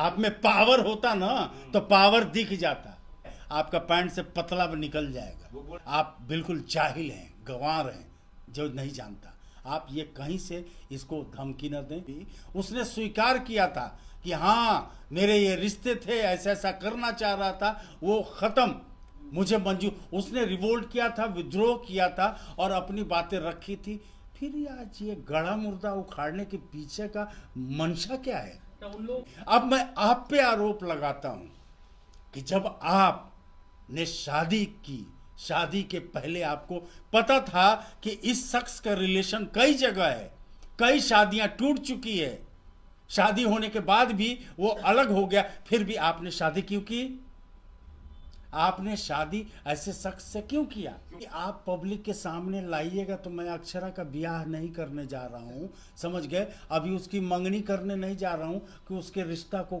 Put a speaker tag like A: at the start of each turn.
A: आप में पावर होता ना तो पावर दिख जाता। आपका पैंट से पतला निकल जाएगा। आप बिल्कुल जाहिल हैं, गंवार हैं, जो नहीं जानता। आप ये कहीं से इसको धमकी न दें। उसने स्वीकार किया था कि हाँ मेरे ये रिश्ते थे, ऐसा ऐसा करना चाह रहा था, वो खत्म, मुझे मंजूर। उसने रिवोल्ट किया था, विद्रोह किया था और अपनी बातें रखी थी। फिर आज ये गड़ा मुर्दा उखाड़ने के पीछे का मंशा क्या है? अब मैं आप पे आरोप लगाता हूं कि जब आपने शादी की, शादी के पहले आपको पता था कि इस शख्स का रिलेशन कई जगह है, कई शादियां टूट चुकी है, शादी होने के बाद भी वो अलग हो गया, फिर भी आपने शादी क्यों की? आपने शादी ऐसे शख्स से क्यों किया? कि आप पब्लिक के सामने लाइएगा तो मैं अक्षरा का ब्याह नहीं करने जा रहा हूं, समझ गए? अभी उसकी मंगनी करने नहीं जा रहा हूं कि उसके रिश्ता को